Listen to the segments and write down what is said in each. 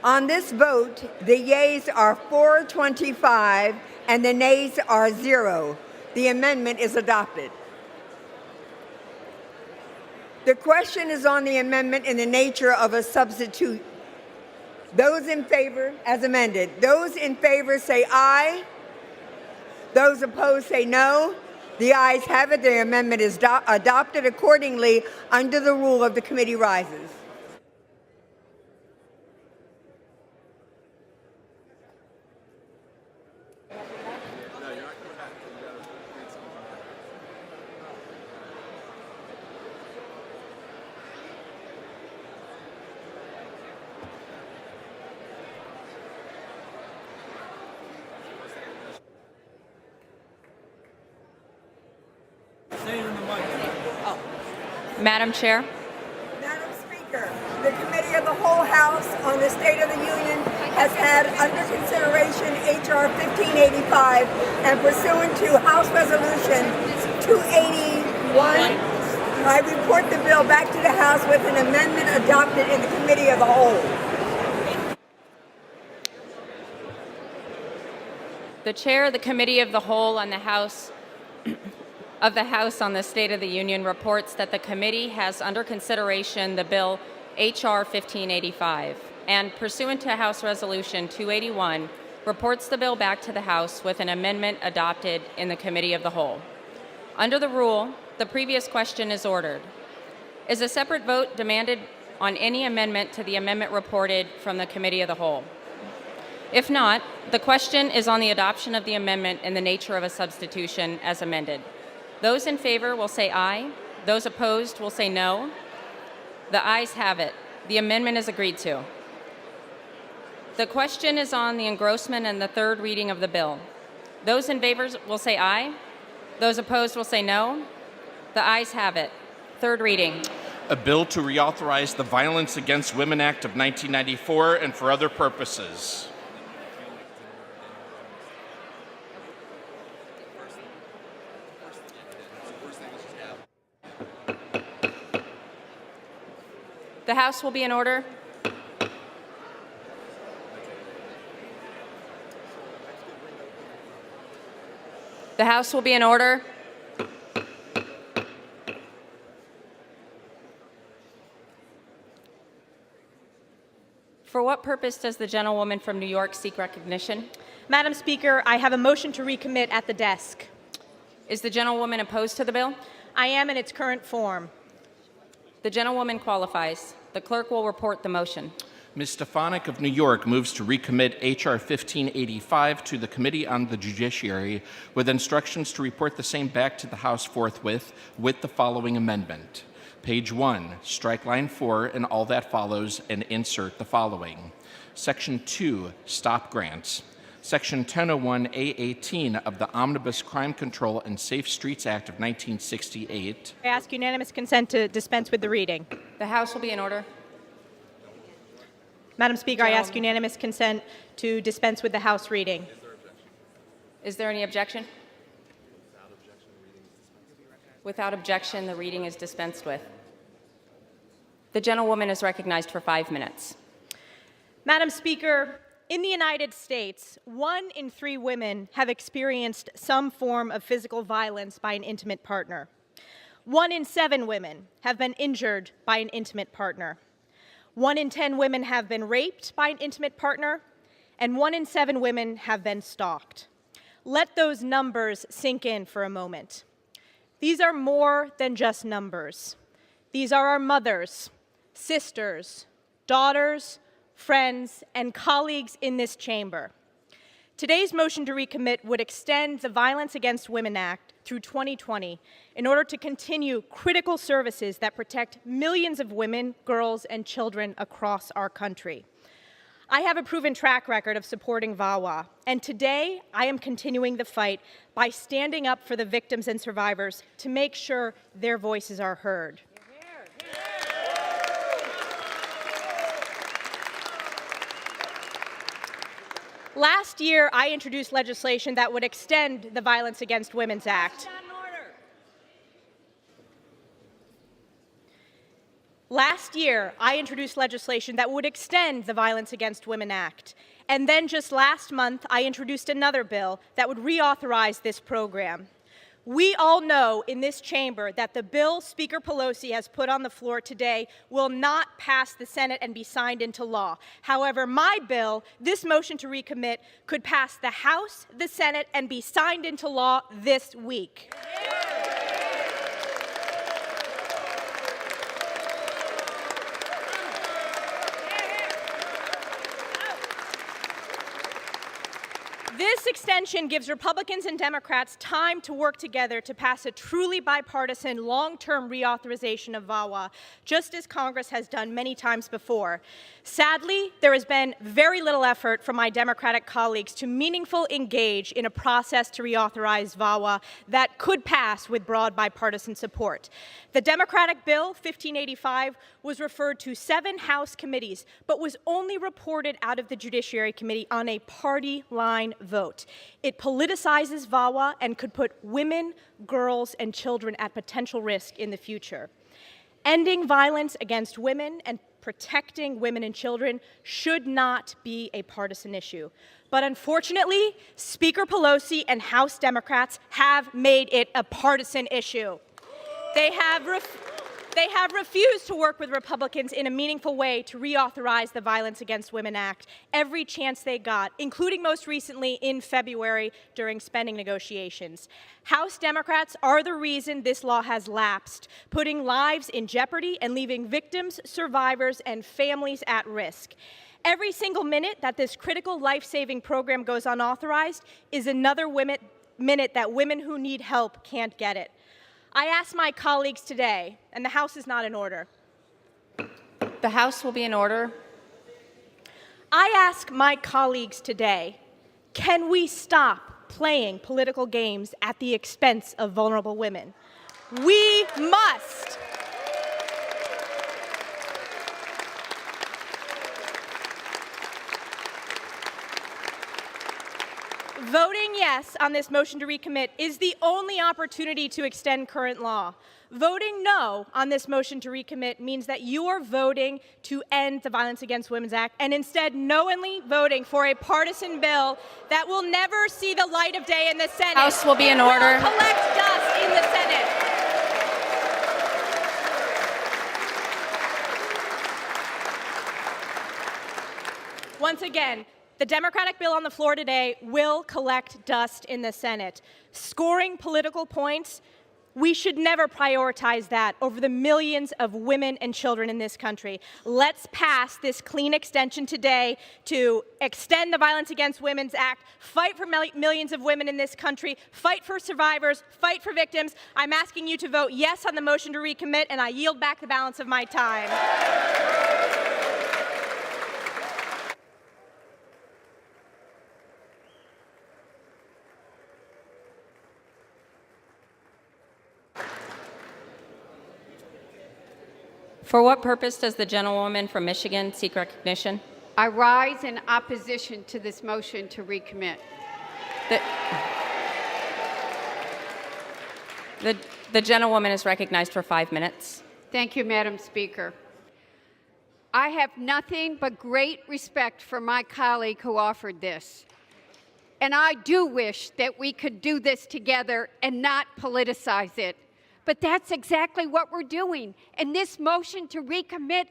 On this vote, the yeas are 425 and the nays are 0. The amendment is adopted. The question is on the amendment in the nature of a substitute. Those in favor, as amended, those in favor say aye. Those opposed say no. The ayes have it. The amendment is adopted. Accordingly, under the rule of the committee rises. Madam Chair. Madam Speaker, the Committee of the Whole House on the State of the Union has had under consideration H.R. 1585 and pursuant to House Resolution 281, I report the bill back to the House with an amendment adopted in the Committee of the Whole. The Chair of the Committee of the Whole on the House on the State of the Union reports that the committee has under consideration the bill H.R. 1585 and, pursuant to House Resolution 281, reports the bill back to the House with an amendment adopted in the Committee of the Whole. Under the rule, the previous question is ordered. Is a separate vote demanded on any amendment to the amendment reported from the Committee of the Whole? If not, the question is on the adoption of the amendment in the nature of a substitution as amended. Those in favor will say aye. Those opposed will say no. The ayes have it. The amendment is agreed to. The question is on the engrossment and the third reading of the bill. Those in favor will say aye. Those opposed will say no. The ayes have it. Third reading. A bill to reauthorize the Violence Against Women Act of 1994 and for other purposes. The House will be in order. The House will be in order. For what purpose does the gentlewoman from New York seek recognition? Madam Speaker, I have a motion to recommit at the desk. Is the gentlewoman opposed to the bill? I am in its current form. The gentlewoman qualifies. The clerk will report the motion. Ms. Stefanik of New York moves to recommit H.R. 1585 to the Committee on the Judiciary with instructions to report the same back to the House forthwith with the following amendment. Page 1, strike line 4 and all that follows and insert the following. Section 2, stop grants. Section 1001A18 of the Omnibus Crime Control and Safe Streets Act of 1968. I ask unanimous consent to dispense with the reading. The House will be in order. Madam Speaker, I ask unanimous consent to dispense with the House reading. Is there any objection? Without objection, the reading is dispensed with. The gentlewoman is recognized for 5 minutes. Madam Speaker, in the United States, 1 in 3 women have experienced some form of physical violence by an intimate partner. 1 in 7 women have been injured by an intimate partner. 1 in 10 women have been raped by an intimate partner, and 1 in 7 women have been stalked. Let those numbers sink in for a moment. These are more than just numbers. These are our mothers, sisters, daughters, friends, and colleagues in this chamber. Today's motion to recommit would extend the Violence Against Women Act through 2020 in order to continue critical services that protect millions of women, girls, and children across our country. I have a proven track record of supporting VAWA, and today I am continuing the fight by standing up for the victims and survivors to make sure their voices are heard. Last year, I introduced legislation that would extend the Violence Against Women's Act. Last year, I introduced legislation that would extend the Violence Against Women Act. And then just last month, I introduced another bill that would reauthorize this program. We all know in this chamber that the bill Speaker Pelosi has put on the floor today will not pass the Senate and be signed into law. However, my bill, this motion to recommit, could pass the House, the Senate, and be signed into law this week. This extension gives Republicans and Democrats time to work together to pass a truly bipartisan, long-term reauthorization of VAWA, just as Congress has done many times before. Sadly, there has been very little effort from my Democratic colleagues to meaningfully engage in a process to reauthorize VAWA that could pass with broad bipartisan support. The Democratic bill, 1585, was referred to 7 House committees, but was only reported out of the Judiciary Committee on a party line vote. It politicizes VAWA and could put women, girls, and children at potential risk in the future. Ending violence against women and protecting women and children should not be a partisan issue. But unfortunately, Speaker Pelosi and House Democrats have made it a partisan issue. They have refused to work with Republicans in a meaningful way to reauthorize the Violence Against Women Act every chance they got, including most recently in February during spending negotiations. House Democrats are the reason this law has lapsed, putting lives in jeopardy and leaving victims, survivors, and families at risk. Every single minute that this critical life-saving program goes unauthorized is another minute that women who need help can't get it. I ask my colleagues today, and the House is not in order. The House will be in order. I ask my colleagues today, can we stop playing political games at the expense of vulnerable women? We must. Voting yes on this motion to recommit is the only opportunity to extend current law. Voting no on this motion to recommit means that you are voting to end the Violence Against Women Act and instead knowingly voting for a partisan bill that will never see the light of day in the Senate. House will be in order. It will collect dust in the Senate. Once again, the Democratic bill on the floor today will collect dust in the Senate. Scoring political points, we should never prioritize that over the millions of women and children in this country. Let's pass this clean extension today to extend the Violence Against Women Act, fight for millions of women in this country, fight for survivors, fight for victims. I'm asking you to vote yes on the motion to recommit, and I yield back the balance of my time. For what purpose does the gentlewoman from Michigan seek recognition? I rise in opposition to this motion to recommit. The gentlewoman is recognized for 5 minutes. Thank you, Madam Speaker. I have nothing but great respect for my colleague who offered this. And I do wish that we could do this together and not politicize it. But that's exactly what we're doing. And this motion to recommit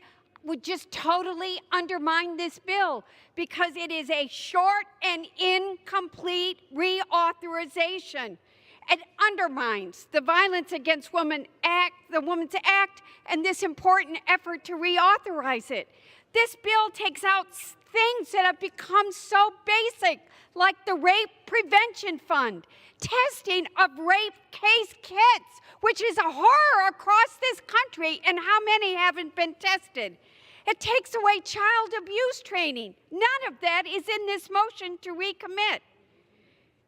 would just totally undermine this bill because it is a short and incomplete reauthorization. It undermines the Violence Against Women Act, the Women's Act, and this important effort to reauthorize it. This bill takes out things that have become so basic, like the Rape Prevention Fund, testing of rape case kits, which is a horror across this country, and how many haven't been tested. It takes away child abuse training. None of that is in this motion to recommit.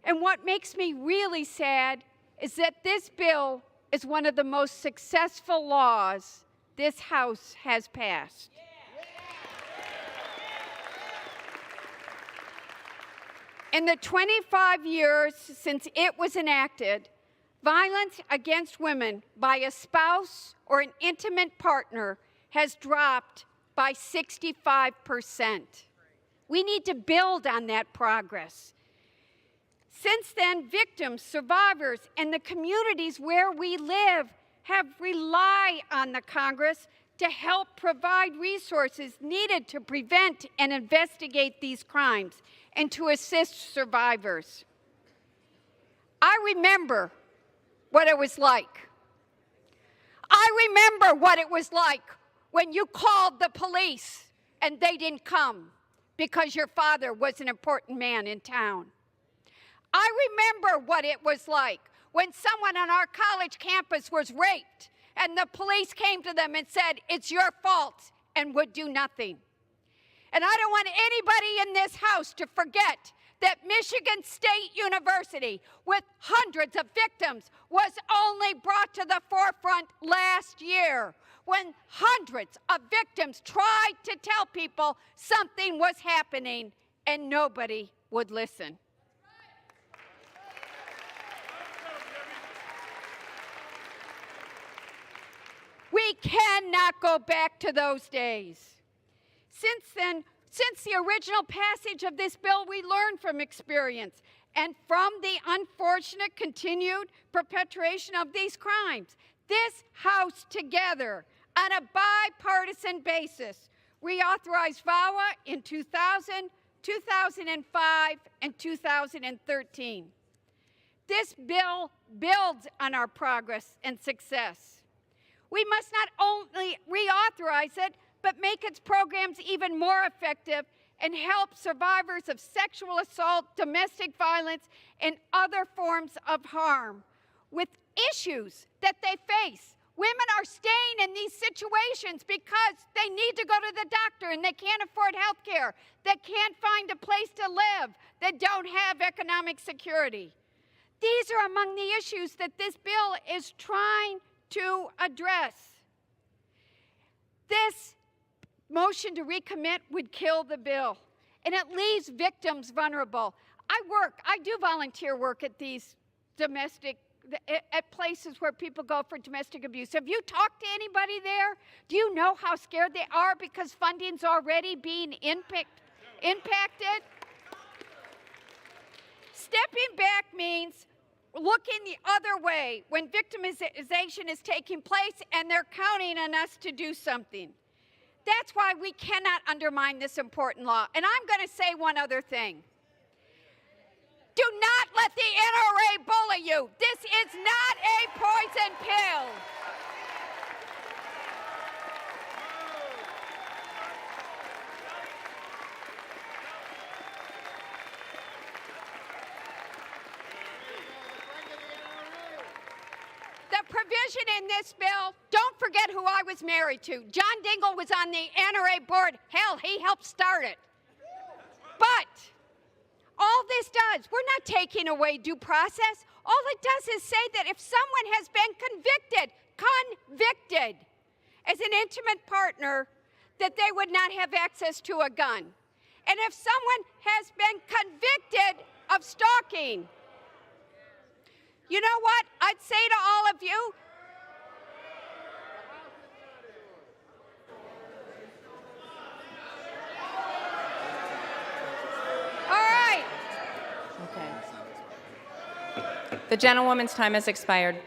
And what makes me really sad is that this bill is one of the most successful laws this House has passed. In the 25 years since it was enacted, violence against women by a spouse or an intimate partner has dropped by 65%. We need to build on that progress. Since then, victims, survivors, and the communities where we live have relied on the Congress to help provide resources needed to prevent and investigate these crimes and to assist survivors. I remember what it was like. I remember what it was like when you called the police and they didn't come because your father was an important man in town. I remember what it was like when someone on our college campus was raped and the police came to them and said, "It's your fault," and would do nothing. And I don't want anybody in this House to forget that Michigan State University, with hundreds of victims, was only brought to the forefront last year when hundreds of victims tried to tell people something was happening and nobody would listen. We cannot go back to those days. Since then, since the original passage of this bill, we learned from experience and from the unfortunate continued perpetration of these crimes. This House together, on a bipartisan basis, reauthorized VAWA in 2000, 2005, and 2013. This bill builds on our progress and success. We must not only reauthorize it, but make its programs even more effective and help survivors of sexual assault, domestic violence, and other forms of harm with issues that they face. Women are staying in these situations because they need to go to the doctor and they can't afford health care, they can't find a place to live, they don't have economic security. These are among the issues that this bill is trying to address. This motion to recommit would kill the bill, and it leaves victims vulnerable. I do volunteer work at these at places where people go for domestic abuse. Have you talked to anybody there? Do you know how scared they are because funding's already being impacted? Stepping back means looking the other way when victimization is taking place and they're counting on us to do something. That's why we cannot undermine this important law. And I'm going to say one other thing. Do not let the NRA bully you. This is not a poison pill. The provision in this bill, don't forget who I was married to. John Dingell was on the NRA board. Hell, he helped start it. But all this does, we're not taking away due process. All it does is say that if someone has been convicted as an intimate partner, that they would not have access to a gun. And if someone has been convicted of stalking, you know what I'd say to all of you? All right. Okay. The gentlewoman's time has expired.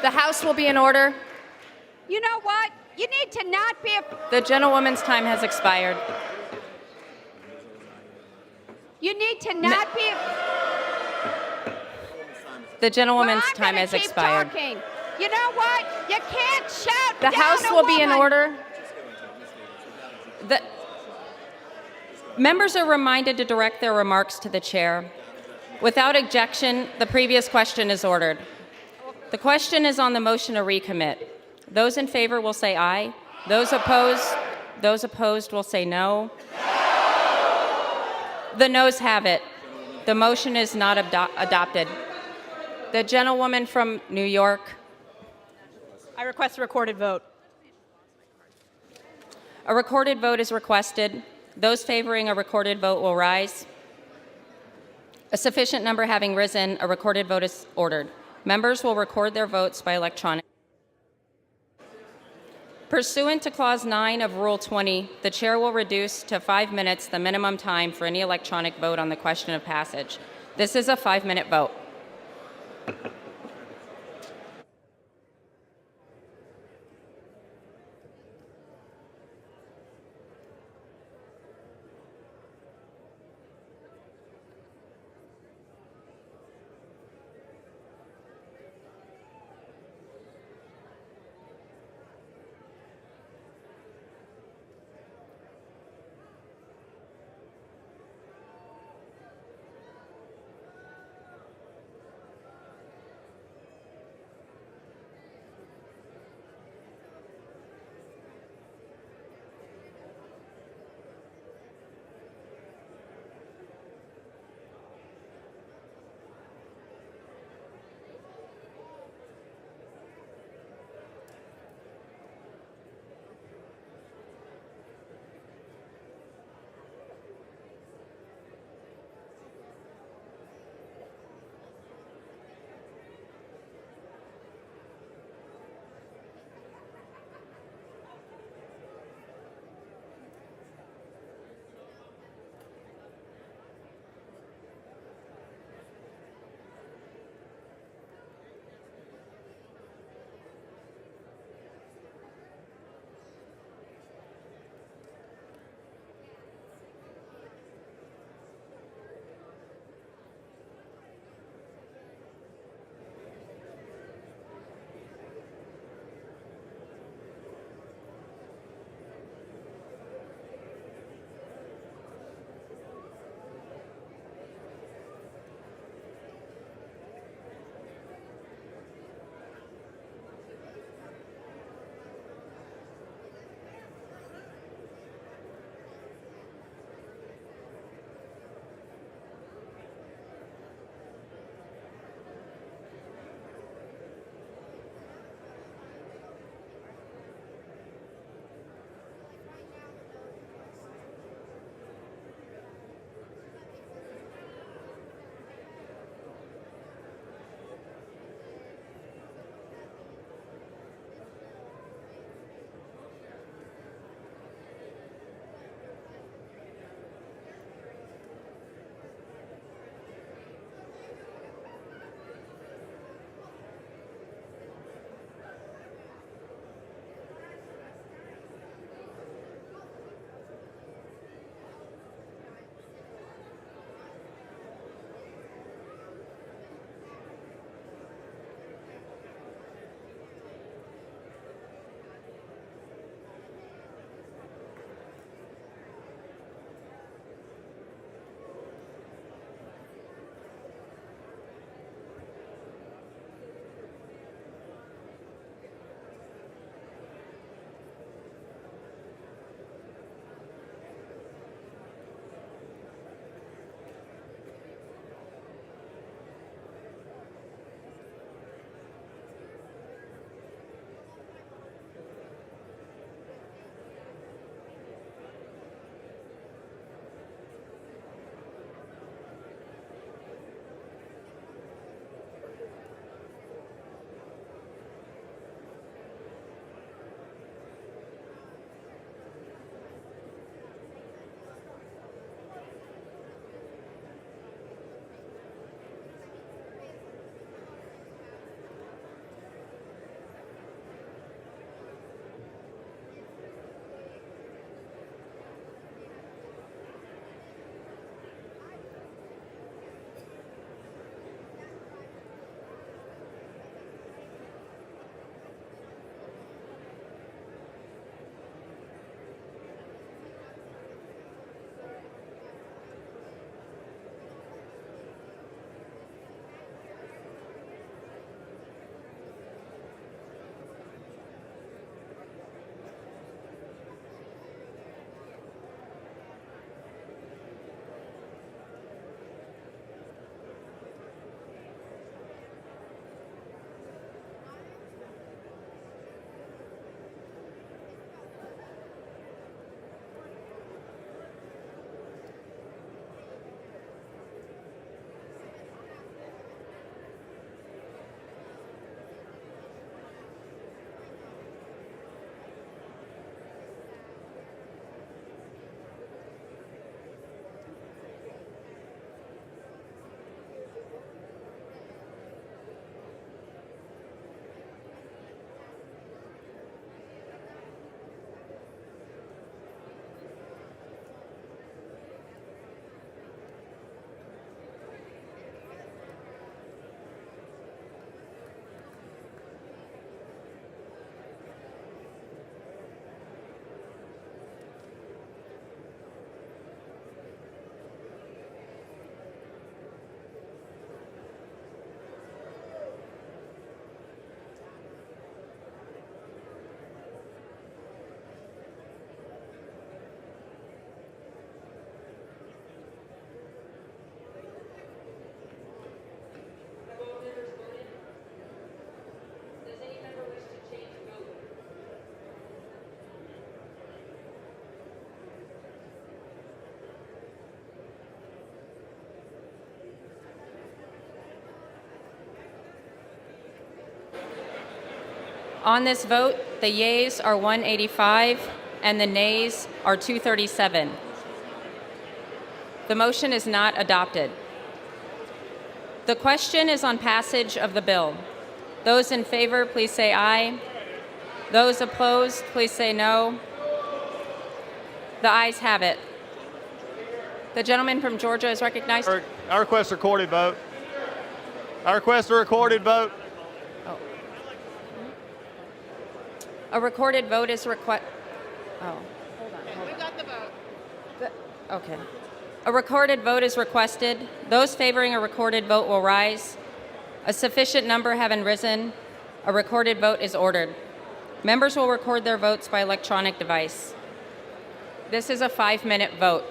The House will be in order. You know what? You need to not be The gentlewoman's time has expired. You need to not be The gentlewoman's time has expired. Talking. You know what? You can't shout The down House a will be in woman. order. The members are reminded to direct their remarks to the chair. Without objection, the previous question is ordered. The question is on the motion to recommit. Those in favor will say aye. Those opposed will say no. The noes have it. The motion is not adopted. The gentlewoman from New York. I request a recorded vote. A recorded vote is requested. Those favoring a recorded vote will rise. A sufficient number having risen, a recorded vote is ordered. Members will record their votes by electronic. Pursuant to Clause 9 of Rule 20, the Chair will reduce to 5 minutes the minimum time for any electronic vote on the question of passage. This is a 5-minute vote. On this vote, the yeas are 185 and the nays are 237. The motion is not adopted. The question is on passage of the bill. Those in favor, please say aye. Those opposed, please say no. The ayes have it. The gentleman from Georgia is recognized. I request a recorded vote. I request a recorded vote. Oh. A recorded vote is request. Oh, hold on. We got the vote. Okay. A recorded vote is requested. Those favoring a recorded vote will rise. A sufficient number having risen, a recorded vote is ordered. Members will record their votes by electronic device. This is a 5-minute vote.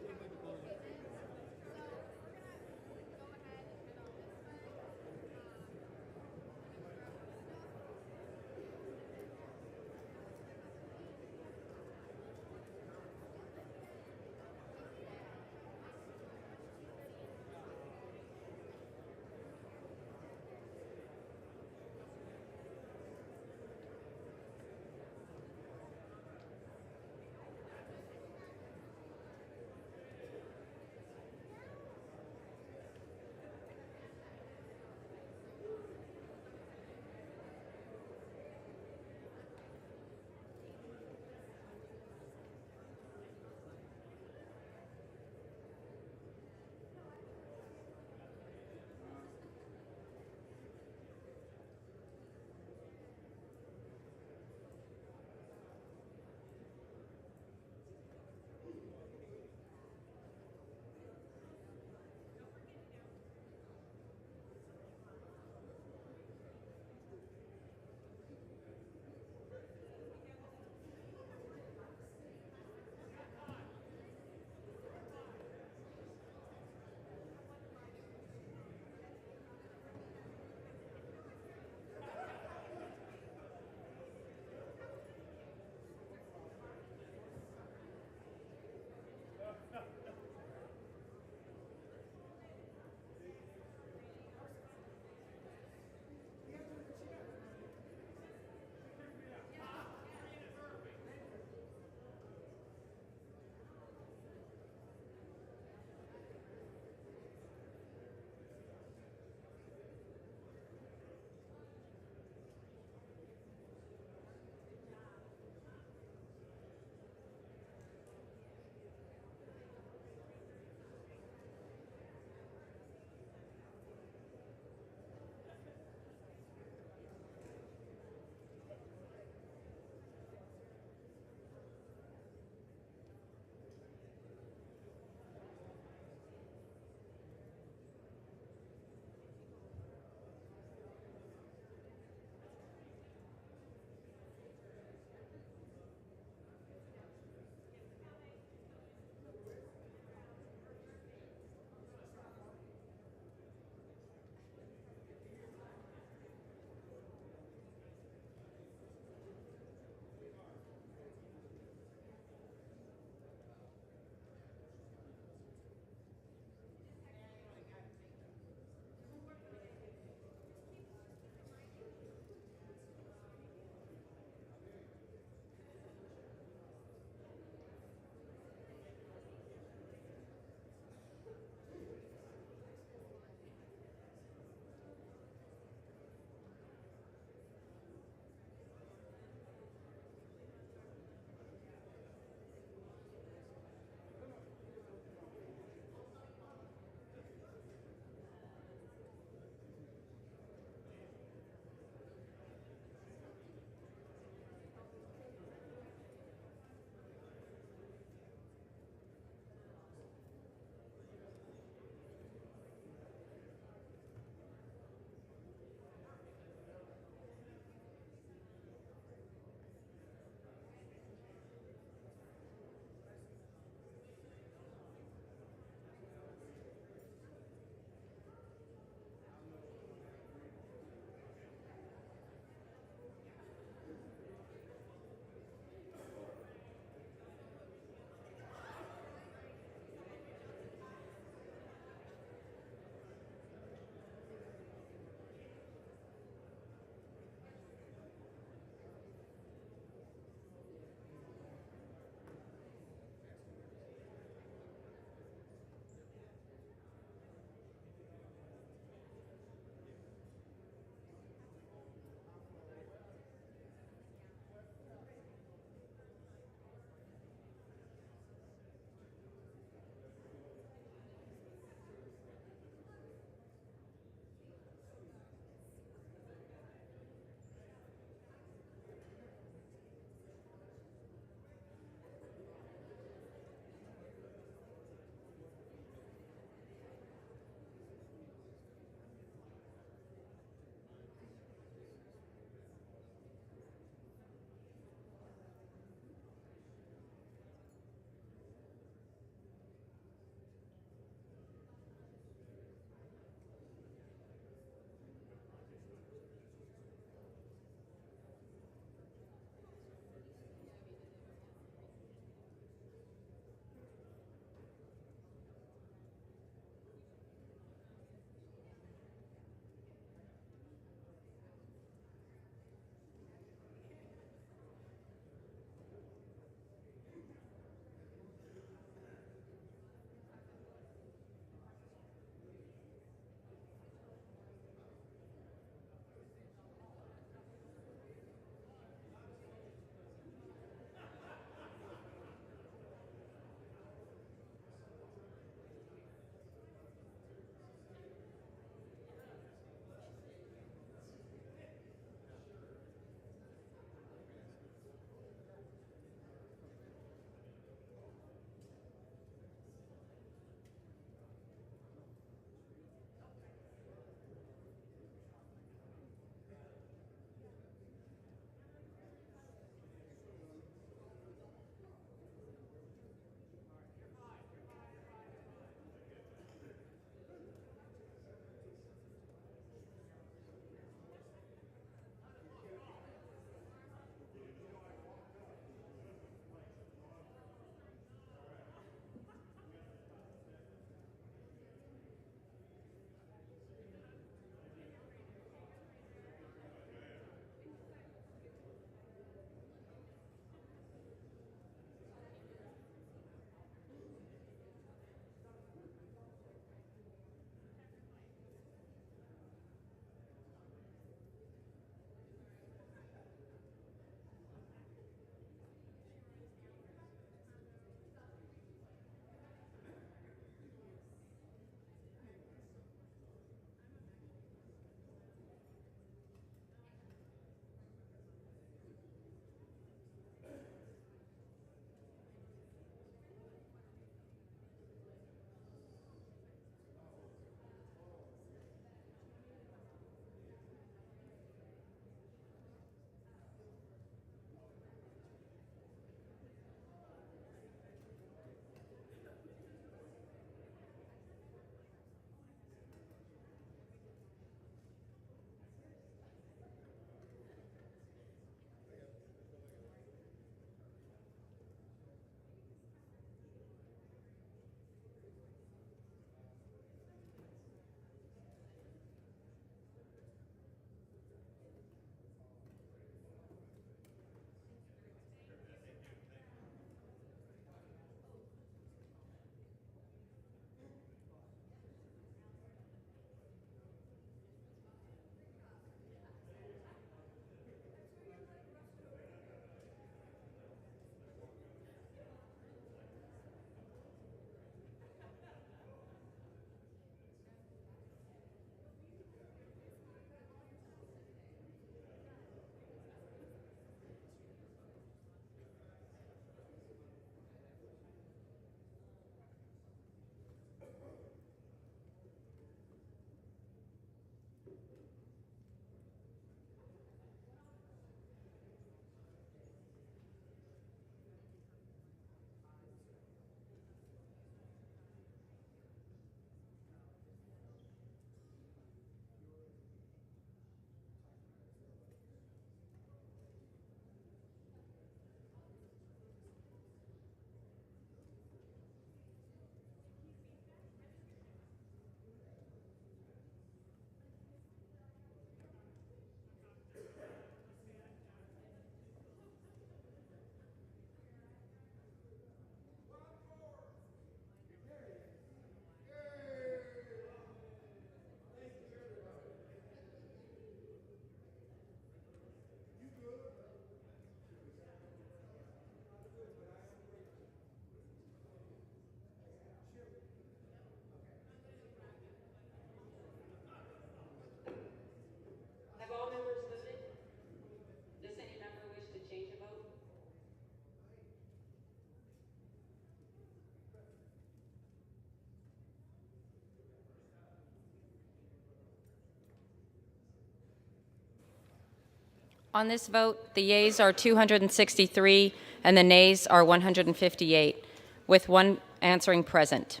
On this vote, the yeas are 263 and the nays are 158, with one answering present.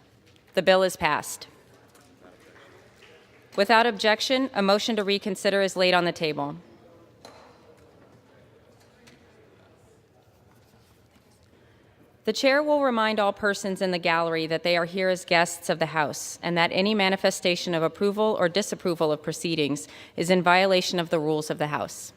The bill is passed. Without objection, a motion to reconsider is laid on the table. The chair will remind all persons in the gallery that they are here as guests of the House and that any manifestation of approval or disapproval of proceedings is in violation of the rules of the House.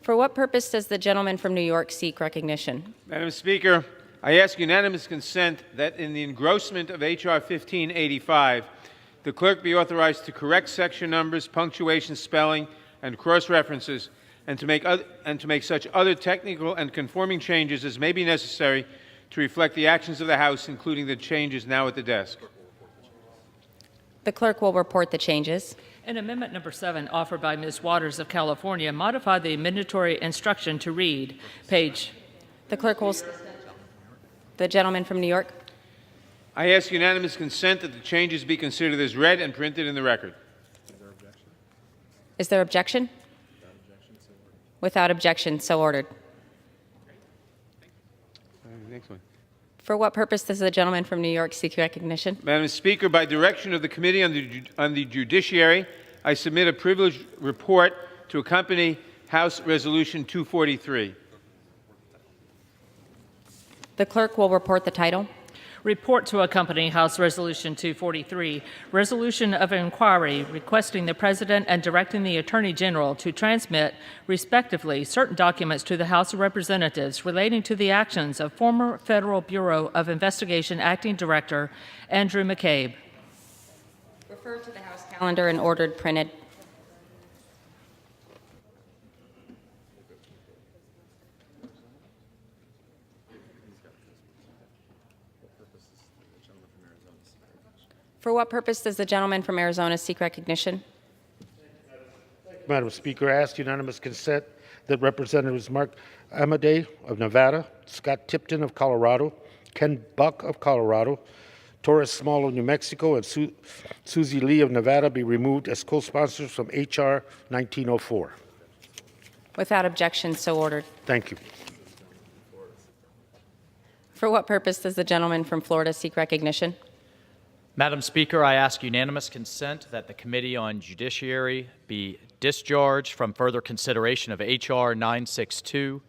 For what purpose does the gentleman from New York seek recognition? Madam Speaker, I ask unanimous consent that in the engrossment of H.R. 1585, the clerk be authorized to correct section numbers, punctuation, spelling, and cross-references, and to make such other technical and conforming changes as may be necessary to reflect the actions of the House, including the changes now at the desk. The clerk will report the changes. And Amendment number 7, offered by Ms. Waters of California, modify the amendatory instruction to read, page. The clerk will... The gentleman from New York. I ask unanimous consent that the changes be considered as read and printed in the record. Is there objection? Without objection, so ordered. Next one. For what purpose does the gentleman from New York seek recognition? Madam Speaker, by direction of the Committee on the Judiciary, I submit a privileged report to accompany House Resolution 243. The clerk will report the title. Report to accompany House Resolution 243, Resolution of Inquiry requesting the President and directing the Attorney General to transmit, respectively, certain documents to the House of Representatives relating to the actions of former Federal Bureau of Investigation Acting Director Andrew McCabe. Referred to the House calendar and ordered printed. For what purpose does the gentleman from Arizona seek recognition? Madam Speaker, I ask unanimous consent that Representatives Mark Amadei of Nevada, Scott Tipton of Colorado, Ken Buck of Colorado, Torres Small of New Mexico, and Susie Lee of Nevada be removed as co-sponsors from H.R. 1904. Without objection, so ordered. Thank you. For what purpose does the gentleman from Florida seek recognition? Madam Speaker, I ask unanimous consent that the Committee on Judiciary be discharged from further consideration of H.R. 962,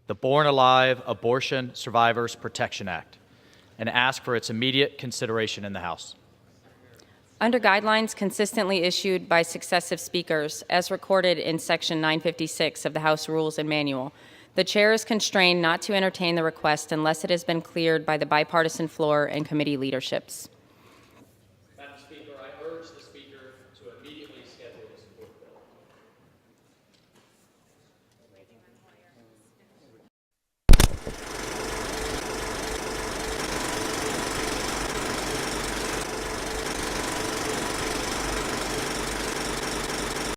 the Born Alive Abortion Survivors Protection Act, and ask for its immediate consideration in the House. Under guidelines consistently issued by successive speakers, as recorded in Section 956 of the House Rules and Manual, the chair is constrained not to entertain the request unless it has been cleared by the bipartisan floor and committee leaderships. Madam Speaker, I urge the Speaker to immediately schedule this report.